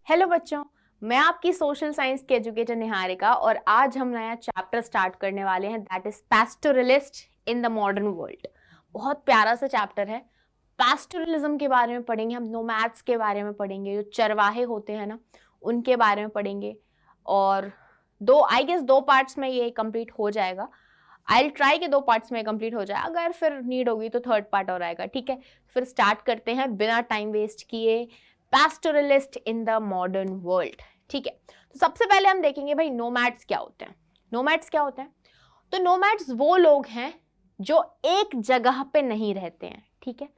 Hello बच्चों, मैं आपकी सोशल साइंस की एजुकेटर निहारिका और आज हम नया चैप्टर स्टार्ट करने वाले हैं that is pastoralist in the modern world. बहुत प्यारा सा चैप्टर है। पैस्टोरलिज्म के बारे में पढ़ेंगे, हम नोमैड्स के बारे में पढ़ेंगे, जो चरवाहे होते हैं ना उनके बारे में पढ़ेंगे। और दो पार्ट्स में ये कंप्लीट हो जाएगा। आई विल ट्राई कि 2 पार्ट्स में कंप्लीट हो जाए, अगर फिर नीड होगी तो 3rd पार्ट और आएगा। ठीक है, फिर स्टार्ट करते हैं बिना टाइम वेस्ट किए। पैस्टोरलिस्ट इन द मॉडर्न वर्ल्ड। ठीक है, तो सबसे पहले हम देखेंगे भाई नोमैड्स क्या होते हैं। नोमैड्स क्या होते हैं? तो नोमैड्स वो लोग हैं जो एक जगह पे नहीं रहते हैं। ठीक है,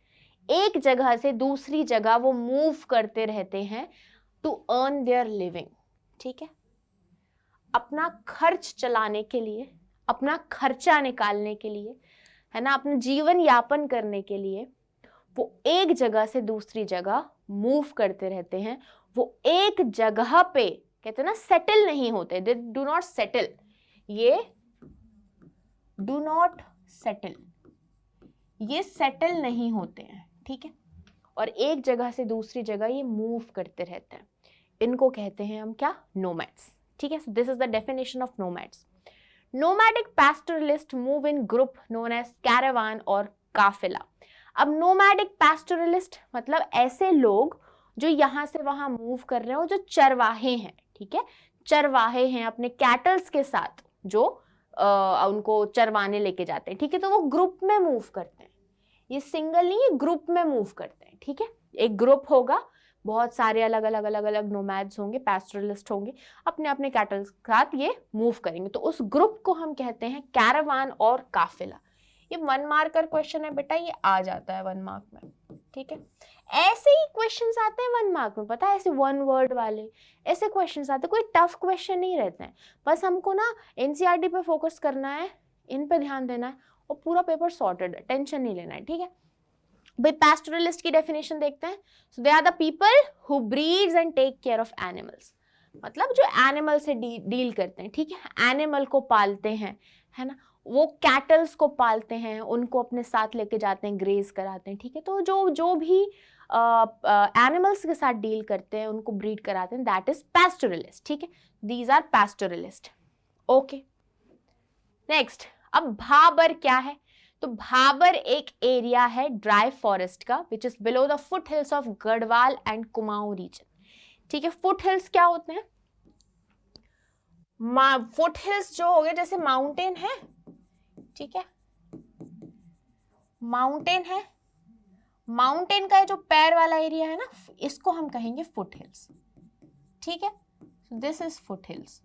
एक जगह से दूसरी जगह वो मूव करते रहते हैं टू अर्न देयर लिविंग। ठीक है, अपना खर्च चलाने के लिए, अपना खर्चा निकालने के लिए, है ना, अपना जीवन यापन करने के लिए वो एक जगह से दूसरी जगह मूव करते रहते हैं। वो एक जगह पे कहते हैं ना सेटल नहीं होते, दे डू नॉट सेटल, ये डू नॉट सेटल, ये सेटल नहीं होते हैं। ठीक है, और एक जगह से दूसरी जगह ये मूव करते रहते हैं। इनको कहते हैं हम क्या? नोमैड्स। ठीक है, so this is the definition of nomads. Nomadic pastoralist move in group known as caravan और काफिला। अब नोमैडिक पैस्टोरलिस्ट मतलब ऐसे लोग जो यहां से वहां मूव कर रहे हो, जो चरवाहे हैं। ठीक है, चरवाहे हैं, अपने कैटल्स के साथ जो उनको चरवाने लेके जाते हैं। ठीक है, तो वो ग्रुप में मूव करते हैं, ये सिंगल नहीं, ये ग्रुप में मूव करते हैं। ठीक है, एक ग्रुप होगा, बहुत सारे अलग अलग नोमैड्स होंगे, पैस्टोरलिस्ट होंगे, अपने अपने कैटल के साथ ये मूव करेंगे। तो उस ग्रुप को हम कहते हैं कैरावान और काफिला। ये 1 मार्कर क्वेश्चन है बेटा, ये आ जाता है 1 मार्क में। ठीक है, ऐसे ही क्वेश्चंस आते हैं 1 मार्क में, पता है, ऐसे 1 वर्ड वाले ऐसे क्वेश्चंस आते हैं। कोई टफ क्वेश्चन नहीं रहते हैं, बस हमको ना एनसीईआरटी पे फोकस करना है, इन पे ध्यान देना है और पूरा पेपर सॉर्टेड है, टेंशन नहीं लेना है। ठीक है, भाई पैस्टोरलिस्ट की डेफिनेशन देखते हैं। So they are the people who breeds and take care of animals, मतलब जो एनिमल से डील करते हैं। ठीक है, एनिमल को पालते हैं, है ना, वो कैटल्स को पालते हैं, उनको अपने साथ लेके जाते हैं, ग्रेज कराते हैं। ठीक है, तो जो भी एनिमल्स के साथ डील करते हैं, उनको ब्रीड कराते हैं, दैट इज पैस्टोरलिस्ट। ठीक है, दीज आर पैस्टोरलिस्ट। ओके, नेक्स्ट, अब भाबर क्या है? तो भाबर एक एरिया है ड्राई फॉरेस्ट का which is below the foot hills of Garhwal and Kumaon region. ठीक है, फुट हिल्स क्या होते हैं? फुट हिल्स जो हो गए जैसे माउंटेन है, ठीक है, माउंटेन है, माउंटेन का जो पैर वाला एरिया है ना, इसको हम कहेंगे फुट हिल्स। ठीक है, this is foot hills.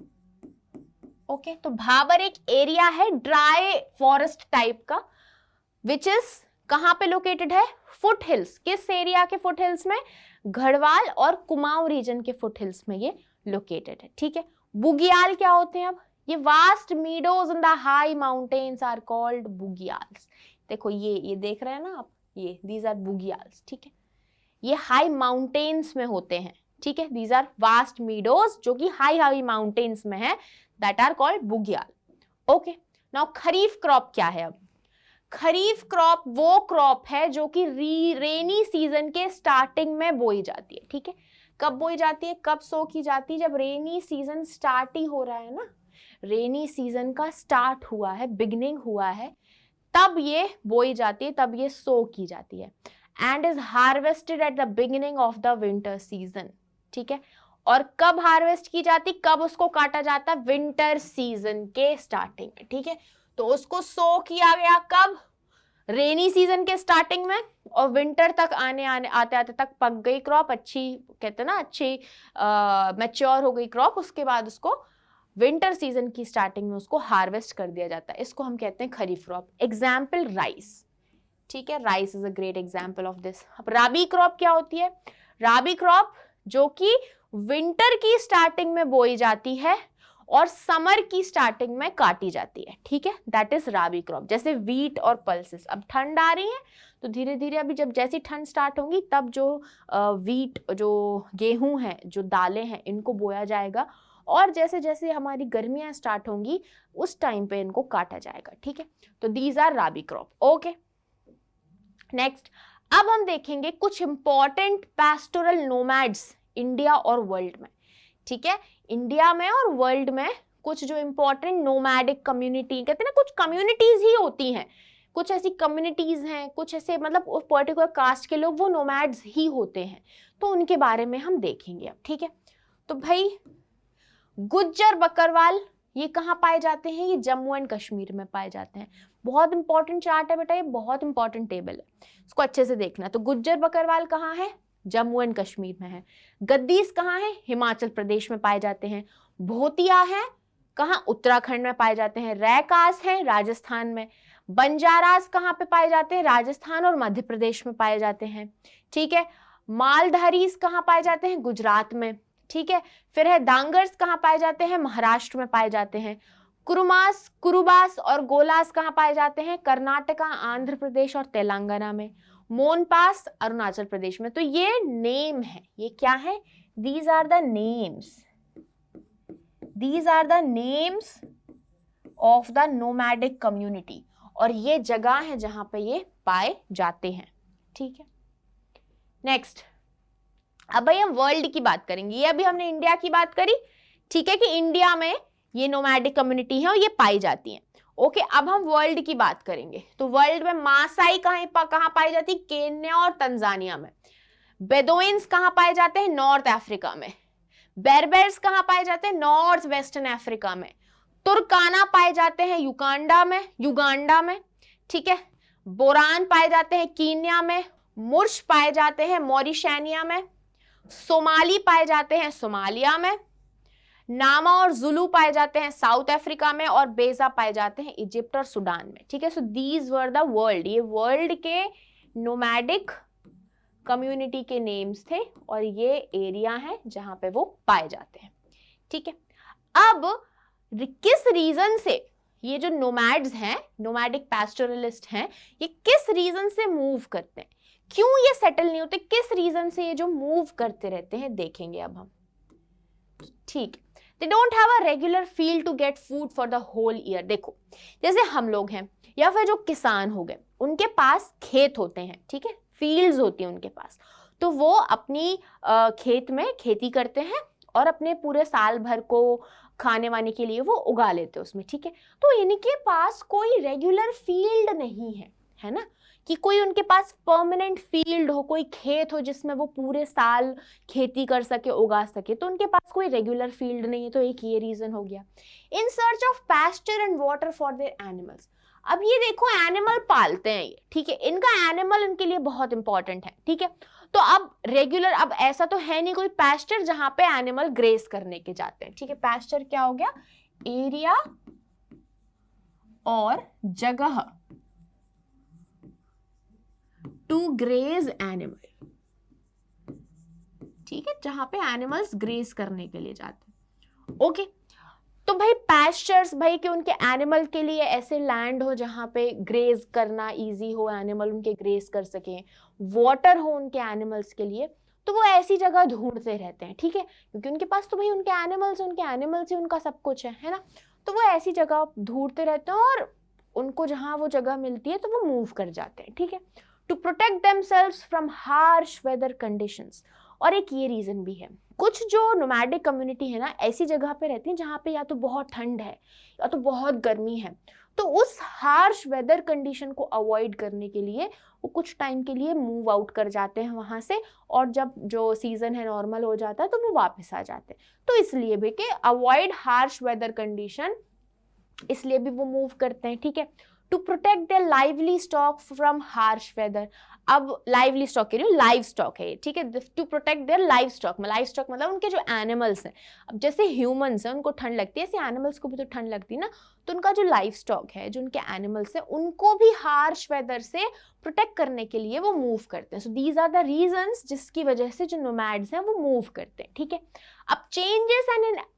Okay, तो भाबर एक एरिया है ड्राई फॉरेस्ट टाइप का विच इज कहां पे लोकेटेड है? Foot hills. किस एरिया के फुट हिल्स में? गढ़वाल और कुमाऊं रीजन के फुट हिल्स में ये लोकेटेड है। ठीक है, बुगियाल क्या होते हैं? अब ये vast meadows in the high mountains are called bugyals. देखो ये देख रहे हैं ना आप, ये दीज आर बुगियाल्स। ठीक है, ये हाई माउंटेन्स में होते हैं। ठीक है, दीज आर वास्ट मीडोज जो कि हाई माउंटेन्स में है, that are called bugyal. Okay, now kharif crop क्या है? अब खरीफ क्रॉप वो क्रॉप है जो कि रेनी सीजन के स्टार्टिंग में बोई जाती है। ठीक है, कब बोई जाती है, कब सो की जाती है? जब रेनी सीजन स्टार्ट ही हो रहा है ना, रेनी सीजन का स्टार्ट हुआ है, बिगनिंग हुआ है, तब ये बोई जाती है, तब ये सो की जाती है and is harvested at the beginning of the winter season. ठीक है, और कब हार्वेस्ट की जाती, कब उसको काटा जाता? विंटर सीजन के स्टार्टिंग में। ठीक है, तो उसको सो किया गया कब? रेनी सीजन के स्टार्टिंग में, और विंटर तक आते आते तक पक गई क्रॉप, अच्छी कहते हैं ना, अच्छी मैच्योर हो गई क्रॉप, उसके बाद उसको विंटर सीजन की स्टार्टिंग में उसको हार्वेस्ट कर दिया जाता है। इसको हम कहते हैं खरीफ क्रॉप। Example rice. ठीक है, rice is a great example of this. अब राबी क्रॉप क्या होती है? राबी क्रॉप जो कि विंटर की स्टार्टिंग में बोई जाती है और समर की स्टार्टिंग में काटी जाती है। ठीक है, दैट इज राबी क्रॉप। जैसे वीट और पल्सेस, अब ठंड आ रही है तो धीरे धीरे अभी जब जैसी ठंड स्टार्ट होगी तब जो वीट, जो गेहूं है, जो दालें हैं, इनको बोया जाएगा, और जैसे जैसे हमारी गर्मियां स्टार्ट होंगी उस टाइम पे इनको काटा जाएगा। ठीक है, तो these are rabi crop. Okay, next, अब हम देखेंगे कुछ इंपॉर्टेंट पैस्टोरल नोमैड्स इंडिया और वर्ल्ड में, ठीक है। इंडिया में और वर्ल्ड में कुछ जो इंपॉर्टेंट नोमैडिक कम्युनिटी, कहते हैं ना कुछ कम्युनिटीज ही होती हैं, कुछ ऐसी कम्युनिटीज हैं, कुछ ऐसे मतलब उस पर्टिकुलर कास्ट के लोग वो नोमैड्स ही होते हैं, तो उनके बारे में हम देखेंगे अब, ठीक है। तो भाई गुज्जर बकरवाल ये कहाँ पाए जाते हैं? ये जम्मू एंड कश्मीर में पाए जाते हैं। बहुत इंपॉर्टेंट चार्ट है बेटा, ये बहुत इंपॉर्टेंट टेबल है, इसको अच्छे से देखना। तो गुज्जर बकरवाल कहाँ है? जम्मू एंड कश्मीर में है। गद्दीस कहाँ है? हिमाचल प्रदेश में पाए जाते हैं। भोतिया है कहाँ? उत्तराखंड में पाए जाते हैं। रैकास है राजस्थान में। बंजारास कहाँ पे पाए जाते हैं? राजस्थान और मध्य प्रदेश में पाए जाते हैं, ठीक है। मालधारीस कहाँ पाए जाते हैं? गुजरात में, ठीक है। फिर है डांगर्स कहाँ पाए जाते हैं? महाराष्ट्र में पाए जाते हैं। कुरुमास, कुरुबास और गोलास कहाँ पाए जाते हैं? कर्नाटका, आंध्र प्रदेश और तेलंगाना में। मोनपास अरुणाचल प्रदेश में। तो ये नेम है, ये क्या है? These are the names, these are the names of the nomadic community, और ये जगह है जहां पे ये पाए जाते हैं, ठीक है। नेक्स्ट, अब भाई हम वर्ल्ड की बात करेंगे। ये अभी हमने इंडिया की बात करी, ठीक है, कि इंडिया में ये नोमैडिक कम्युनिटी है और ये पाई जाती है। ओके, अब हम वर्ल्ड की बात करेंगे। तो वर्ल्ड में मासाई कहाँ पाई जाती है? केन्या और तंजानिया में। बेदोइन्स कहाँ पाए जाते हैं? नॉर्थ अफ्रीका में। बेरबेर्स कहाँ पाए जाते हैं? नॉर्थ वेस्टर्न अफ्रीका में। तुर्काना पाए जाते हैं युगांडा में, ठीक है। बोरान पाए जाते हैं कीनिया में। मुर्श पाए जाते हैं मॉरिशनिया में। सोमाली पाए जाते हैं सोमालिया में। नामा और जुलू पाए जाते हैं साउथ अफ्रीका में। और बेजा पाए जाते हैं इजिप्ट और सूडान में, ठीक है। So these were the world, ये वर्ल्ड के नोमैडिक कम्युनिटी के नेम्स थे और ये एरिया है जहां पे वो पाए जाते हैं, ठीक है। अब किस रीजन से ये जो नोमैड्स हैं, नोमैडिक पैस्टोरलिस्ट हैं, ये किस रीजन से मूव करते हैं, क्यों ये सेटल नहीं होते, किस रीजन से ये जो मूव करते रहते हैं, देखेंगे अब हम, ठीक है। They don't have a regular field to get food for the whole year। देखो, जैसे हम लोग हैं या फिर जो किसान हो गए, उनके पास खेत होते हैं, ठीक है, फील्ड्स होती हैं उनके पास, तो वो अपनी खेत में खेती करते हैं और अपने पूरे साल भर को खाने वाने के लिए वो उगा लेते हैं उसमें, ठीक है। तो इनके पास कोई रेगुलर फील्ड नहीं है ना, कि कोई उनके पास परमानेंट फील्ड हो, कोई खेत हो जिसमें वो पूरे साल खेती कर सके, उगा सके, तो उनके पास कोई रेगुलर फील्ड नहीं है। तो एक ये रीजन हो गया। In search of pasture and water for their animals. अब ये देखो, एनिमल पालते हैं ये, ठीक है, इनका एनिमल इनके लिए बहुत इंपॉर्टेंट है, ठीक है। तो अब रेगुलर, अब ऐसा तो है नहीं कोई पैस्चर जहां पे एनिमल ग्रेस करने के जाते हैं, ठीक है। पैस्चर क्या हो गया? एरिया और जगह टू ग्रेज एनिमल, ठीक है, जहां पे एनिमल्स ग्रेज करने के लिए जाते हैं। ओके, तो भाई पैस्चर्स, भाई कि उनके एनिमल के लिए ऐसे लैंड हो जहां पे ग्रेज करना इजी हो, एनिमल उनके ग्रेज कर सके, वाटर हो उनके एनिमल्स के लिए, तो वो ऐसी जगह ढूंढते रहते हैं, ठीक है, क्योंकि उनके पास तो भाई उनके एनिमल्स ही उनका सब कुछ है ना। तो वो ऐसी जगह ढूंढते रहते हैं और उनको जहां वो जगह मिलती है तो वो मूव कर जाते हैं, ठीक है, to protect themselves from harsh weather conditions. और एक ये रीजन भी है, कुछ जो नोमैडिक कम्युनिटी है ना, ऐसी जगह पे रहती है जहाँ पे या तो बहुत ठंड है या तो बहुत गर्मी है, तो उस हार्श वेदर कंडीशन को अवॉइड करने के लिए वो कुछ टाइम के लिए मूव आउट कर जाते हैं वहाँ से, और जब जो सीजन है नॉर्मल हो जाता है तो वो वापस आ जाते हैं। तो इसलिए भी कि अवॉइड हार्श वेदर कंडीशन, इसलिए भी वो मूव करते हैं, ठीक है। To protect their lively stock from harsh weather. अब लाइवली स्टॉक के लिए लाइव स्टॉक है, ठीक है, to protect their livestock मतलब उनके जो एनिमल्स हैं, अब जैसे ह्यूमंस हैं उनको ठंड लगती है, ऐसे एनिमल्स को भी तो ठंड लगती है ना, तो उनका जो लाइव स्टॉक है, जो उनके एनिमल्स हैं, उनको भी हार्श वेदर से प्रोटेक्ट करने के लिए वो मूव करते हैं। So these are the reasons जिसकी वजह से जो नोमैड्स हैं वो मूव करते हैं, ठीक है। अब changes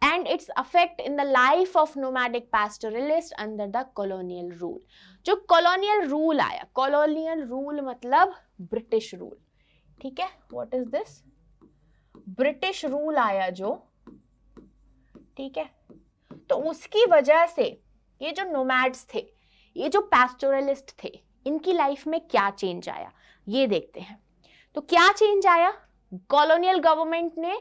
and its affect in the life of nomadic pastoralist under the colonial rule. जो कॉलोनियल रूल आया, कॉलोनियल रूल मतलब ब्रिटिश रूल, ठीक है, what is this? British rule आया जो, ठीक है, तो उसकी वजह से ये जो नोमैड्स थे, ये जो पैस्टोरलिस्ट थे, इनकी लाइफ में क्या चेंज आया ये देखते हैं। तो क्या चेंज आया? कॉलोनियल गवर्नमेंट ने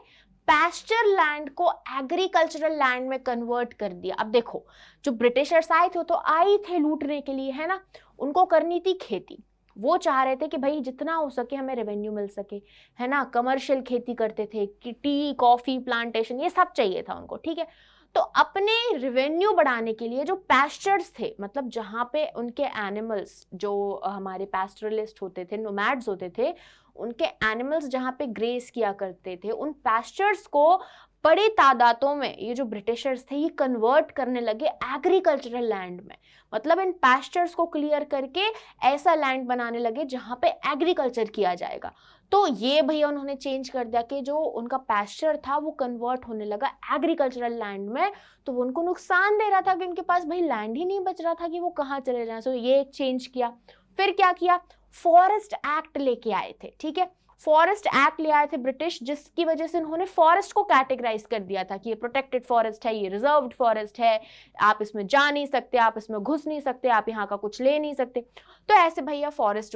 पैस्चर लैंड को एग्रीकल्चरल लैंड में कन्वर्ट कर दिया। अब देखो, जो ब्रिटिशर्स आए थे तो आए थे लूटने के लिए, है ना, उनको करनी थी खेती। वो चाह रहे थे कि भाई जितना हो सके हमें रेवेन्यू मिल सके, है ना, कमर्शियल खेती करते थे कि टी कॉफी प्लांटेशन ये सब चाहिए था उनको, ठीक है। तो अपने रेवेन्यू बढ़ाने के लिए जो पैस्चर्स थे, मतलब जहाँ पे उनके एनिमल्स, जो हमारे पैस्टरलिस्ट होते थे, नोमैड्स होते थे, उनके एनिमल्स जहाँ पे ग्रेस किया करते थे, उन पैस्चर्स को बड़ी तादादों में ये जो ब्रिटिशर्स थे ये कन्वर्ट करने लगे एग्रीकल्चरल लैंड में। मतलब इन पैस्चर्स को क्लियर करके ऐसा लैंड बनाने लगे जहाँ पे एग्रीकल्चर किया जाएगा। तो ये भैया उन्होंने चेंज कर दिया कि जो उनका पैस्चर था वो कन्वर्ट होने लगा एग्रीकल्चरल लैंड में। तो वो उनको नुकसान दे रहा था कि उनके पास भाई लैंड ही नहीं बच रहा था कि वो कहाँ चले जाएं। सो ये चेंज किया। फिर क्या किया, फॉरेस्ट एक्ट लेके आए थे, ठीक है। फॉरेस्ट एक्ट ले आए थे ब्रिटिश, जिसकी वजह से उन्होंने फॉरेस्ट को कैटेगराइज कर दिया था कि ये प्रोटेक्टेड फॉरेस्ट है, ये रिजर्व्ड फॉरेस्ट है, आप इसमें जा नहीं सकते, आप इसमें घुस नहीं सकते, आप यहाँ का कुछ ले नहीं सकते। तो ऐसे भैया फॉरेस्ट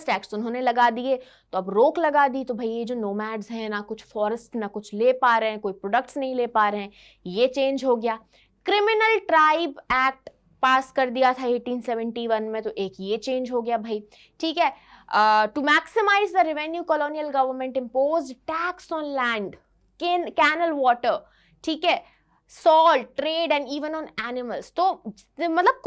एक्ट्स उन्होंने लगा दिए। तो अब रोक लगा दी, तो भाई ये जो नोमैड्स हैं ना कुछ फॉरेस्ट ना कुछ ले पा रहे हैं, कोई प्रोडक्ट्स नहीं ले पा रहे हैं, ये चेंज हो गया। क्रिमिनल ट्राइब एक्ट पास कर दिया था 1871 में, तो एक ये चेंज हो गया भाई, ठीक है। To maximise the revenue colonial government imposed tax on land, canal water, ठीक है, salt, trade and even on animals. तो मतलब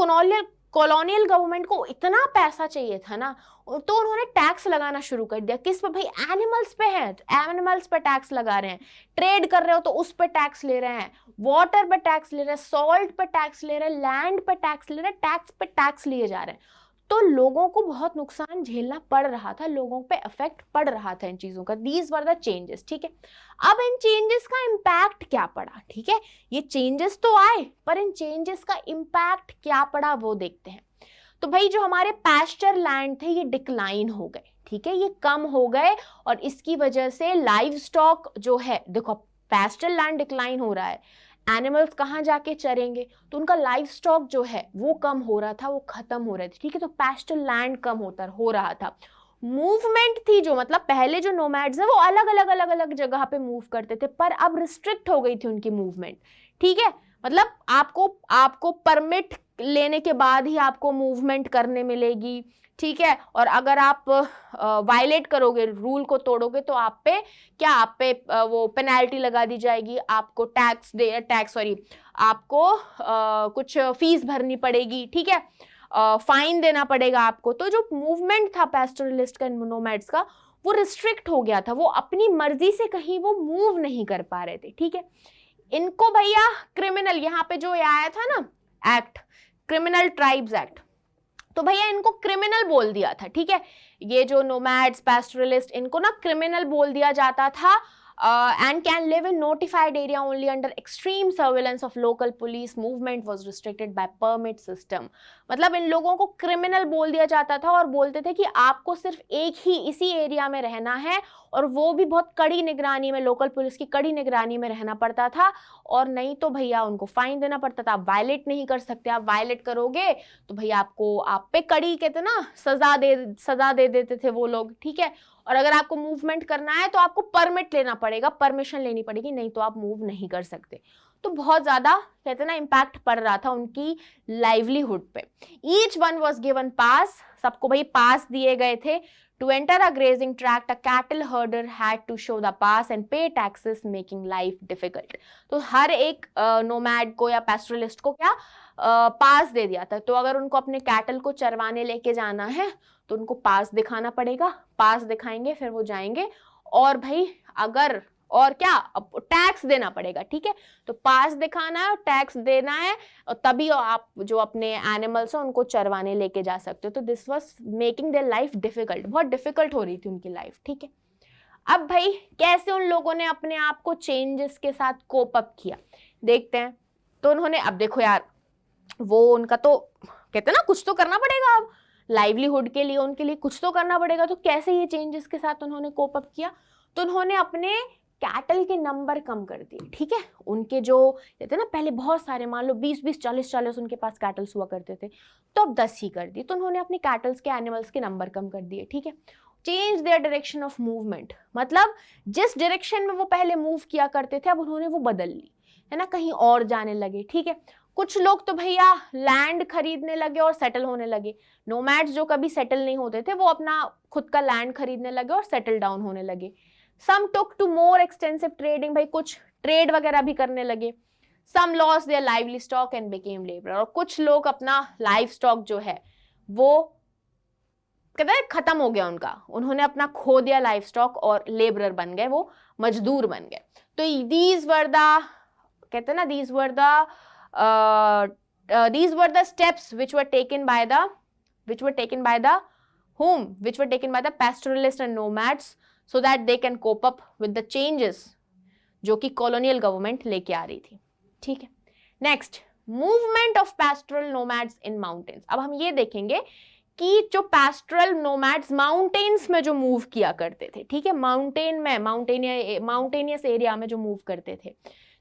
कॉलोनियल गवर्नमेंट को इतना पैसा चाहिए था ना, तो उन्होंने टैक्स लगाना शुरू कर दिया। किस पे भाई, एनिमल्स पे है, एनिमल्स पे टैक्स लगा रहे हैं। ट्रेड कर रहे हो तो उस पे टैक्स ले रहे हैं, वाटर पे टैक्स ले रहे हैं, सॉल्ट पे टैक्स ले रहे हैं, लैंड पे टैक्स ले रहे हैं, टैक्स पे टैक्स लिए जा रहे हैं। तो लोगों को बहुत नुकसान झेलना पड़ रहा था, लोगों पे इफेक्ट पड़ रहा था इन चीजों का। दीज वर द चेंजेस, ठीक है। अब इन चेंजेस का इम्पैक्ट क्या पड़ा, ठीक है। ये चेंजेस तो आए, पर इन चेंजेस का इम्पैक्ट क्या पड़ा वो देखते हैं। तो भाई जो हमारे पैस्चर लैंड थे ये डिक्लाइन हो गए, ठीक है, ये कम हो गए। और इसकी वजह से लाइव स्टॉक जो है, देखो पैस्चर लैंड डिक्लाइन हो रहा है, एनिमल्स कहाँ जाके चरेंगे, तो उनका लाइफ स्टॉक जो है वो कम हो रहा था, वो खत्म हो रहे थे, ठीक है। तो पैस्चर लैंड कम हो रहा था। मूवमेंट थी जो, मतलब पहले जो नोमैड्स है वो अलग अलग जगह पे मूव करते थे, पर अब रिस्ट्रिक्ट हो गई थी उनकी मूवमेंट, ठीक है। मतलब आपको परमिट लेने के बाद ही आपको मूवमेंट करने मिलेगी, ठीक है। और अगर आप वायलेट करोगे, रूल को तोड़ोगे, तो आप पे वो पेनल्टी लगा दी जाएगी, आपको आपको कुछ फीस भरनी पड़ेगी, ठीक है, फाइन देना पड़ेगा आपको। तो जो मूवमेंट था पैस्टोरलिस्ट का, नोमैड्स का, वो रिस्ट्रिक्ट हो गया था, वो अपनी मर्जी से कहीं वो मूव नहीं कर पा रहे थे, ठीक है। इनको भैया क्रिमिनल, यहाँ पे जो आया था ना एक्ट, क्रिमिनल ट्राइब्स एक्ट, तो भैया इनको क्रिमिनल बोल दिया था, ठीक है। ये जो नोमैड्स, पैस्टोरलिस्ट, इनको ना क्रिमिनल बोल दिया जाता था। and can live in notified area only under extreme surveillance of local police. Movement was restricted by permit system. मतलब इन लोगों को क्रिमिनल बोल दिया जाता था और बोलते थे कि आपको सिर्फ एक ही इसी एरिया में रहना है, और वो भी बहुत कड़ी निगरानी में, लोकल पुलिस की कड़ी निगरानी में रहना पड़ता था, और नहीं तो भैया उनको फाइन देना पड़ता था। आप वायलेट नहीं कर सकते, आप वायलेट करोगे तो भैया आप पे कड़ी, कहते ना, सजा दे देते थे वो लोग, ठीक है। और अगर आपको मूवमेंट करना है तो आपको परमिट लेना पड़ेगा, परमिशन लेनी पड़ेगी, नहीं तो आप मूव नहीं कर सकते। तो बहुत ज्यादा, कहते ना, इम्पैक्ट पड़ रहा था उनकी लाइवलीहुड पे। ईच वन वॉज गिवन पास, सबको भाई पास दिए गए थे। To enter a grazing tract, a cattle herder had to show the pass and pay taxes, making life difficult. तो हर एक नोमैड को या पैस्टोरलिस्ट को क्या पास दे दिया था। तो अगर उनको अपने कैटल को चरवाने लेके जाना है तो उनको पास दिखाना पड़ेगा, पास दिखाएंगे फिर वो जाएंगे। और भाई अगर, और क्या, टैक्स देना पड़ेगा, ठीक है। तो पास दिखाना है, टैक्स देना है, और तभी आप जो अपने एनिमल्स हैं उनको चरवाने लेके जा सकते हो। तो this was making their life difficult, बहुत डिफिकल्ट हो रही थी उनकी लाइफ, ठीक है। अब भाई कैसे उन लोगों ने अपने आप को चेंजेस के साथ कोप अप किया, देखते हैं। तो उन्होंने, अब देखो यार, वो उनका तो कहते हैं ना, कुछ तो करना पड़ेगा, अब लाइवलीहुड के लिए उनके लिए कुछ तो करना पड़ेगा। तो कैसे ये चेंजेस के साथ उन्होंने कोप अप किया, तो उन्होंने अपने कैटल के नंबर कम कर दिए, ठीक है। उनके जो कहते हैं ना, पहले बहुत सारे, मान लो 20-20, 40-40 उनके पास कैटल्स हुआ करते थे, तो अब 10 ही कर दिए। तो उन्होंने अपने कैटल्स के, एनिमल्स के नंबर कम कर दिए, ठीक है। Change their direction of movement, मतलब जिस डायरेक्शन में वो पहले मूव किया करते थे अब उन्होंने वो बदल ली, है ना, कहीं और जाने लगे, ठीक है। कुछ लोग तो भैया लैंड खरीदने लगे और सेटल होने लगे। नोमैड्स जो कभी सेटल नहीं होते थे वो अपना खुद का लैंड खरीदने लगे और सेटल डाउन होने लगे। Some took to more extensive trading, भाई कुछ ट्रेड वगैरह भी करने लगे। Some lost their lively stock and became labour, और कुछ लोग अपना लाइव स्टॉक जो है वो कहते हैं खत्म हो गया उनका, उन्होंने अपना खो दिया लाइव स्टॉक और लेबरर बन गए, वो मजदूर बन गए। तो दीज वर द, कहते हैं ना, these were the steps which were taken by the pastoralists and nomads so that they can cope up with the changes जो कि colonial government लेके आ रही थी, ठीक है। Next, movement of pastoral nomads in mountains. अब हम ये देखेंगे कि जो पैस्टोरल नोमैड्स माउंटेन्स में जो मूव किया करते थे, ठीक है, माउंटेन में, माउंटेनियस एरिया में जो मूव करते थे,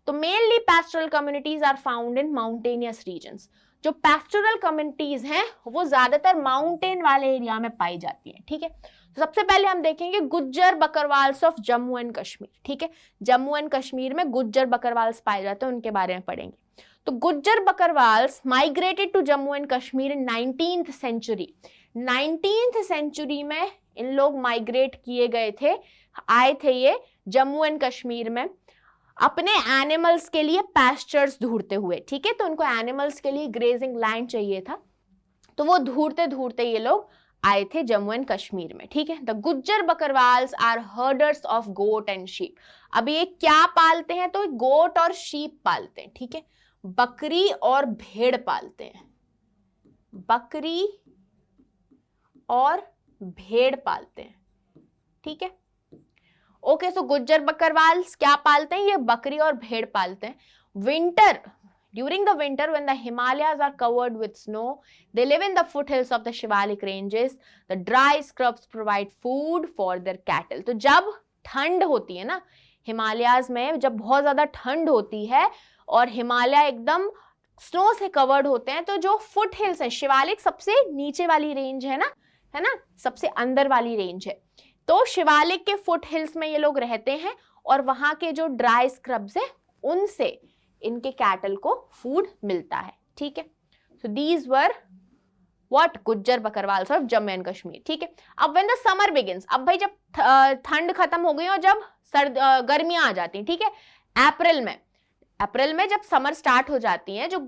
तो mainly pastoral communities are found in mountainous regions. जो पैस्टोरल कम्युनिटीज हैं वो ज्यादातर माउंटेन वाले एरिया में पाई जाती हैं, ठीक है। तो सबसे पहले हम देखेंगे गुज्जर बकरवाल्स ऑफ जम्मू एंड कश्मीर, ठीक है। जम्मू एंड कश्मीर में गुज्जर बकरवाल्स पाए जाते हैं, उनके बारे में पढ़ेंगे। तो Gujjar Bakarwals migrated to Jammu and Kashmir in 19th century. 19th century में इन लोग माइग्रेट किए गए थे, आए थे ये जम्मू एंड कश्मीर में अपने एनिमल्स के लिए पैस्चर्स ढूंढते हुए, ठीक है। तो उनको एनिमल्स के लिए ग्रेजिंग लैंड चाहिए था, तो वो ढूंढते ढूंढते ये लोग आए थे जम्मू एंड कश्मीर में, ठीक है। The Gujjar Bakarwals are herders of goat and sheep. अब ये क्या पालते हैं, तो गोट और शीप पालते हैं, ठीक है। बकरी और भेड़ पालते हैं, बकरी और भेड़ पालते हैं, ठीक है। ओके, सो गुज्जर बकरवाल्स क्या पालते हैं, ये बकरी और भेड़ पालते हैं। Winter, during the winter when the Himalayas are covered with snow, they live in the foothills of the Shivalik ranges. The dry scrubs provide food for their cattle. तो जब ठंड होती है ना हिमालयाज में, जब बहुत ज्यादा ठंड होती है और हिमालय एकदम स्नो से कवर्ड होते हैं, तो जो फुट हिल्स है, शिवालिक सबसे नीचे वाली रेंज है ना, सबसे अंदर वाली रेंज है, तो शिवालिक के फुट हिल्स में ये लोग रहते हैं और वहां के जो ड्राई स्क्रब्स है उनसे इनके कैटल को फूड मिलता है, ठीक है। So these were what Gujjar Bakarwals of Jammu and Kashmir, ठीक है। अब व्हेन द समर बिगिंस, अब भाई जब ठंड खत्म हो गई और जब गर्मियां आ जाती हैं, ठीक है, अप्रैल में जब समर स्टार्ट हो जाती है, जो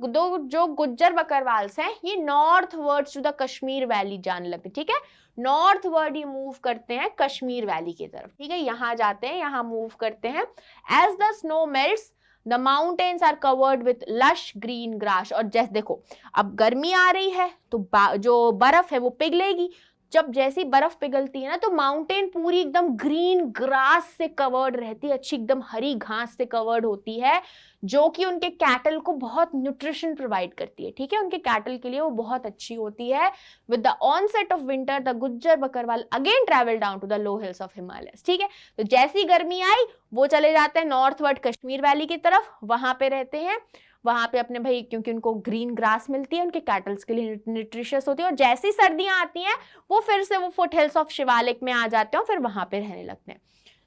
गुज्जर बकरवाल्स हैं ये northwards to the Kashmir valley जाने लगते, ठीक है। नॉर्थ वर्ड ये मूव करते हैं कश्मीर वैली की तरफ, ठीक है, यहाँ जाते हैं, यहाँ मूव करते हैं। As the snow melts the mountains are covered with lush green grass. और जैसे देखो अब गर्मी आ रही है तो जो बर्फ है वो पिघलेगी, जब जैसी बर्फ पिघलती है ना तो माउंटेन पूरी एकदम ग्रीन ग्रास से कवर्ड रहती है, अच्छी एकदम हरी घास से कवर्ड होती है, जो कि उनके कैटल को बहुत न्यूट्रिशन प्रोवाइड करती है, ठीक है, उनके कैटल के लिए वो बहुत अच्छी होती है। With the onset of winter the Gujjar Bakarwal again travel down to the low hills of Himalayas, ठीक है। तो जैसी गर्मी आई वो चले जाते हैं नॉर्थवर्ड कश्मीर वैली की तरफ, वहां पे रहते हैं, वहां पे अपने भाई, क्योंकि उनको ग्रीन ग्रास मिलती है, उनके कैटल्स के लिए न्यूट्रिशियस होती है, और जैसी सर्दियां आती हैं वो फिर से वो फुट हिल्स ऑफ शिवालिक में आ जाते हैं और फिर वहां पे रहने लगते हैं।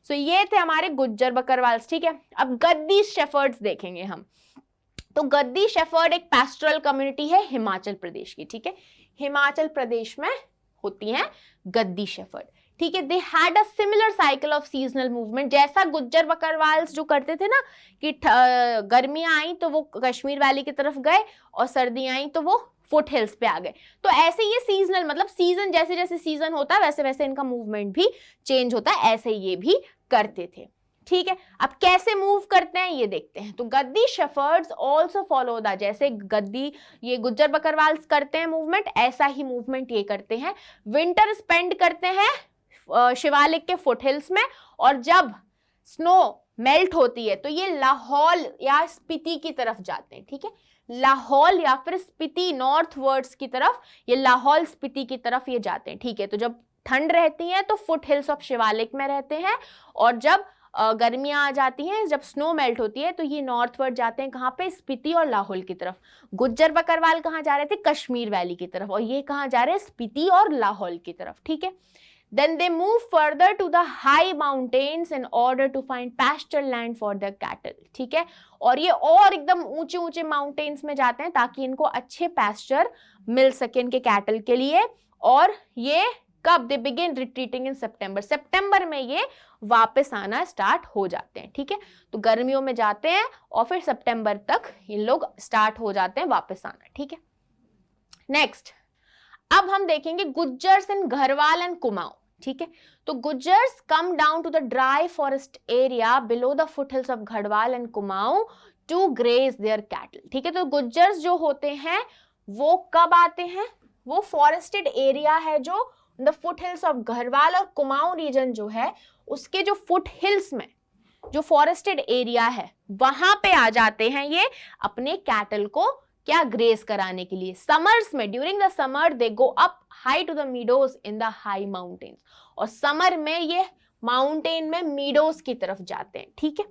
सो ये थे हमारे गुज्जर बकरवाल्स, ठीक है। अब गद्दी शेफर्ड्स देखेंगे हम। तो गद्दी शेफर्ड एक पैस्टोरल कम्युनिटी है हिमाचल प्रदेश की, ठीक है, हिमाचल प्रदेश में होती हैं गद्दी शेफर्ड, ठीक है। They had a similar cycle of seasonal movement, जैसा गुज्जर बकरवाल्स जो करते थे ना कि गर्मियां आई तो वो कश्मीर वैली की तरफ गए और सर्दियां आई तो वो फुट हिल्स पे आ गए। तो ऐसे ये सीजनल, मतलब सीजन जैसे जैसे सीजन होता है वैसे वैसे इनका मूवमेंट भी चेंज होता है, ऐसे ये भी करते थे, ठीक है। अब कैसे मूव करते हैं ये देखते हैं। तो गद्दी शेफर्ड्स ऑल्सो फॉलो द, जैसे गद्दी ये गुज्जर बकरवाल्स करते हैं मूवमेंट, ऐसा ही मूवमेंट ये करते हैं। विंटर स्पेंड करते हैं शिवालिक के फुट हिल्स में, और जब स्नो मेल्ट होती है तो ये लाहौल या स्पीति की तरफ जाते हैं, ठीक है, लाहौल या फिर स्पीति नॉर्थ वर्ड्स की तरफ, ये लाहौल स्पीति की तरफ ये जाते हैं, ठीक है। तो जब ठंड रहती है तो फुट हिल्स ऑफ शिवालिक में रहते हैं, और जब गर्मियां आ जाती हैं, जब स्नो मेल्ट होती है तो ये नॉर्थवर्ड जाते हैं, कहाँ पे, स्पीति और लाहौल की तरफ। गुज्जर बकरवाल कहाँ जा रहे थे, कश्मीर वैली की तरफ, और ये कहाँ जा रहे हैं, स्पीति और लाहौल की तरफ, ठीक है। Then they move further to the high mountains in order to find pasture land for their cattle. ठीक है, और ये और एकदम ऊंचे ऊंचे माउंटेन्स में जाते हैं ताकि इनको अच्छे पैस्चर मिल सके इनके कैटल के लिए। और ये कब? दे बिगिन रिट्रीटिंग इन सितंबर, सितंबर में ये वापस आना स्टार्ट हो जाते हैं। ठीक है, तो गर्मियों में जाते हैं और फिर सितंबर तक इन लोग स्टार्ट हो जाते हैं वापस आना। ठीक है, नेक्स्ट अब हम देखेंगे गुज्जर्स इन गढ़वाल एंड कुमाऊं। ठीक है, तो Gujjars come down to the dry forest area below the foothills of Garhwal and Kumaon to graze their cattle. ठीक है, तो गुज्जर्स जो होते हैं वो कब आते हैं? वो फॉरेस्टेड एरिया है जो द फुटहिल्स ऑफ गढ़वाल और कुमाऊं रीजन जो है उसके जो फुटहिल्स में जो फॉरेस्टेड एरिया है वहां पे आ जाते हैं ये अपने कैटल को क्या ग्रेस कराने के लिए। समर्स में, during the summer they go up high to the meadows in the high mountains, और समर में ये माउंटेन में मीडोज की तरफ जाते हैं। ठीक है,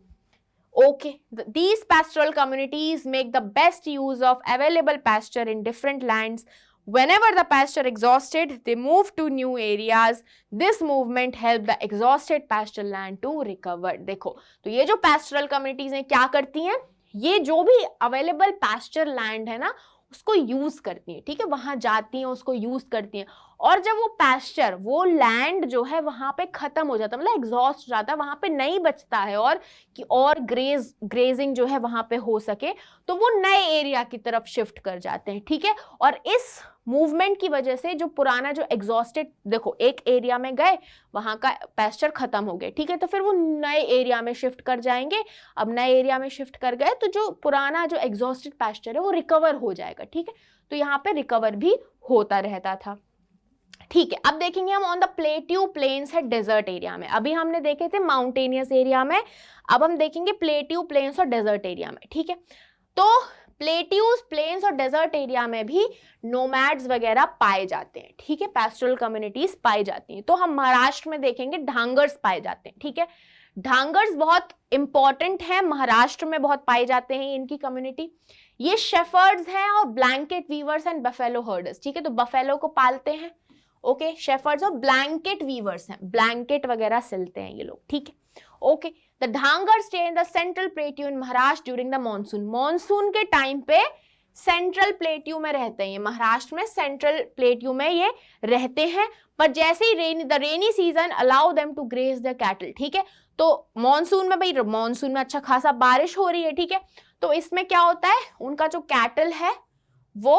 okay, these pastoral communities make the best use of available pasture in different lands. Whenever the pasture exhausted, they move to new areas. This movement help the exhausted pasture land to recover. देखो, तो ये जो pastoral communities हैं क्या करती हैं? ये जो भी अवेलेबल pasture land है ना उसको यूज करती हैं। ठीक है, वहां जाती हैं, उसको यूज करती हैं, और जब वो पैस्चर, वो लैंड जो है वहां पे खत्म हो जाता है, मतलब एग्जॉस्ट हो जाता है, वहां पे नहीं बचता है और कि और ग्रेजिंग जो है वहां पे हो सके, तो वो नए एरिया की तरफ शिफ्ट कर जाते हैं। ठीक है, और इस मूवमेंट की वजह से जो पुराना जो एग्जॉस्टेड, देखो एक एरिया में गए वहां का पैस्चर खत्म हो गए। ठीक है, तो फिर वो नए एरिया में शिफ्ट कर जाएंगे। अब नए एरिया में शिफ्ट कर गए तो जो पुराना जो एग्जॉस्टेड पैस्चर है वो रिकवर हो जाएगा। ठीक है, तो यहाँ पे रिकवर भी होता रहता था। ठीक है, अब देखेंगे हम ऑन द प्लेट्यू प्लेन्स है डेजर्ट एरिया में। अभी हमने देखे थे माउंटेनियस एरिया में, अब हम देखेंगे प्लेट्यू प्लेन्स और डेजर्ट एरिया में। ठीक है, तो प्लेट्यूज प्लेन्स और डेजर्ट एरिया में भी नोमैड्स वगैरह पाए जाते हैं। ठीक है, पैस्टोरल कम्युनिटीज पाई जाती हैं। तो हम महाराष्ट्र में देखेंगे ढांगर्स पाए जाते हैं। ठीक है, ढांगर्स बहुत इंपॉर्टेंट है, महाराष्ट्र में बहुत पाए जाते हैं इनकी कम्युनिटी। ये शेफर्ड्स हैं और blanket weavers and buffalo herders. ठीक है, तो बफेलो को पालते हैं। ओके, शेफर्ड्स और ब्लैंकेट वीवर्स हैं, ब्लैंकेट वगैरह सिलते हैं ये लोग। ठीक है, okay, the Dhangar stay in the central plateau in Maharashtra during the monsoon. Monsoon के टाइम पे सेंट्रल प्लेट्यू में रहते हैं ये, महाराष्ट्र में सेंट्रल प्लेट्यू में ये रहते हैं। पर जैसे ही the rainy season allow them to graze the cattle. ठीक है, तो मॉनसून में, भाई मॉनसून में अच्छा खासा बारिश हो रही है। ठीक है, तो इसमें क्या होता है, उनका जो कैटल है वो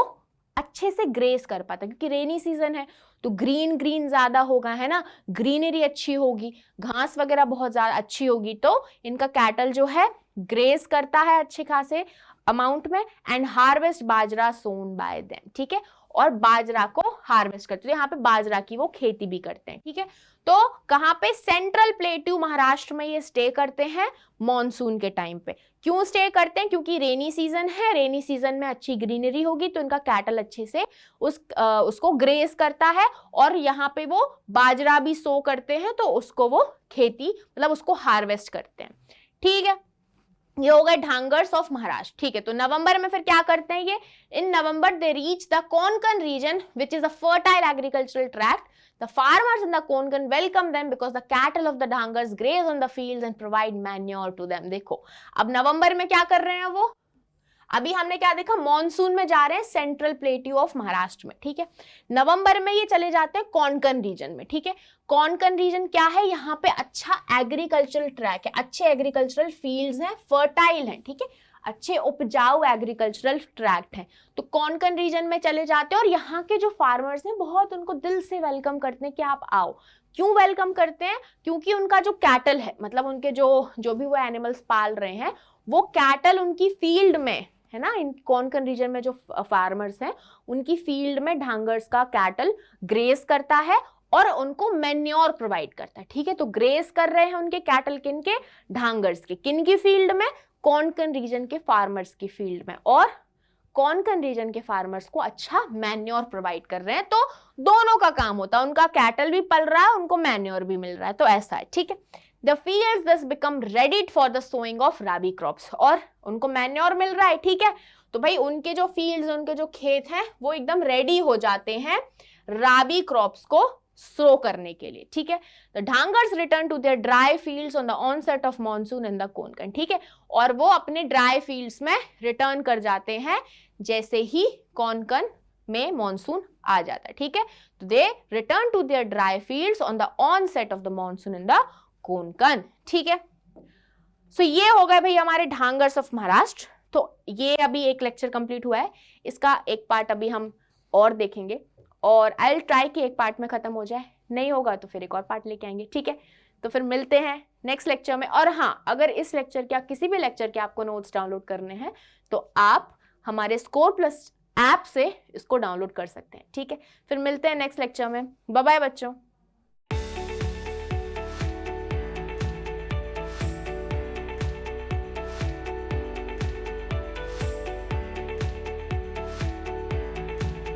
अच्छे से ग्रेस कर पाता है, क्योंकि रेनी सीजन है तो ग्रीन ग्रीन ज्यादा होगा, है ना, ग्रीनरी अच्छी होगी, घास वगैरह बहुत ज्यादा अच्छी होगी, तो इनका कैटल जो है ग्रेस करता है अच्छे खासे अमाउंट में। And harvest bajra sown by them. ठीक है, और बाजरा को हार्वेस्ट करते हैं, यहाँ पे बाजरा की वो खेती भी करते हैं। ठीक है, तो कहाँ पे? सेंट्रल प्लेट्यू महाराष्ट्र में ये स्टे करते हैं मॉनसून के टाइम पे। क्यों स्टे करते हैं? क्योंकि रेनी सीजन है, रेनी सीजन में अच्छी ग्रीनरी होगी तो इनका कैटल अच्छे से उसको ग्रेस करता है, और यहाँ पे वो बाजरा भी सो करते हैं, तो उसको वो खेती मतलब उसको हार्वेस्ट करते हैं। ठीक है, ये हो गए ढांगर्स ऑफ महाराष्ट्र। ठीक है, तो नवंबर में फिर क्या करते हैं ये? In November they reach the Konkan region which is a fertile agricultural tract. The farmers in the Konkan welcome them because the cattle of the Dhangars graze on the fields and provide manure to them. देखो, अब नवंबर में क्या कर रहे हैं वो? अभी हमने क्या देखा, मॉनसून में जा रहे हैं सेंट्रल प्लेट्यू ऑफ महाराष्ट्र में। ठीक है, नवंबर में ये चले जाते हैं कोंकण रीजन में। ठीक है, कोंकण रीजन क्या है? यहाँ पे अच्छा एग्रीकल्चरल ट्रैक है, अच्छे एग्रीकल्चरल फील्ड्स हैं, फर्टाइल हैं। ठीक है, अच्छे उपजाऊ एग्रीकल्चरल ट्रैक्ट हैं, तो कोंकण रीजन में चले जाते हैं। और यहाँ के जो फार्मर्स हैं बहुत उनको दिल से वेलकम करते हैं कि आप आओ। क्यों वेलकम करते हैं? क्योंकि उनका जो कैटल है, मतलब उनके जो भी वो एनिमल्स पाल रहे हैं, वो कैटल उनकी फील्ड में है ना, इन कोंकण रीजन में जो फार्मर्स हैं उनकी फील्ड में ढांगर्स का कैटल ग्रेस करता है और उनको मैन्योर प्रोवाइड करता है। ठीक है, तो ग्रेस कर रहे हैं उनके कैटल किन के? ढांगर्स के। किन की फील्ड में? कोंकण रीजन के फार्मर्स की फील्ड में, और कोंकण रीजन के फार्मर्स को अच्छा मैन्योर प्रोवाइड कर रहे हैं, तो दोनों का काम होता है, उनका कैटल भी पल रहा है, उनको मैन्योर भी मिल रहा है, तो ऐसा है। ठीक है, the fields thus become ready for the sowing of rabi crops, और उनको मैन्योर मिल रहा है। ठीक है, तो भाई उनके जो फील्ड्स, उनके जो खेत हैं वो एकदम रेडी हो जाते हैं राबी क्रॉप्स को स्लो करने के लिए, ठीक है। The Dhangars return to their dry fields on the onset of monsoon in the Konkan, ठीक है, और वो अपने ड्राई फील्ड्स में रिटर्न कर जाते हैं जैसे ही कोंकण में मॉनसून आ जाता है, ठीक है। तो they return to their dry fields on the onset of the monsoon in the Konkan, ठीक है। सो ये हो गए भाई हमारे ढांगर्स ऑफ महाराष्ट्र। तो ये अभी एक लेक्चर कंप्लीट हुआ है, इसका एक पार्ट अभी हम और देखेंगे और आई विल ट्राई कि एक पार्ट में खत्म हो जाए, नहीं होगा तो फिर एक और पार्ट लेके आएंगे, ठीक है। तो फिर मिलते हैं नेक्स्ट लेक्चर में। और हाँ, अगर इस लेक्चर के या किसी भी लेक्चर के आपको नोट्स डाउनलोड करने हैं तो आप हमारे स्कोर प्लस ऐप से इसको डाउनलोड कर सकते हैं, ठीक है। फिर मिलते हैं नेक्स्ट लेक्चर में। बाय बाय बच्चों।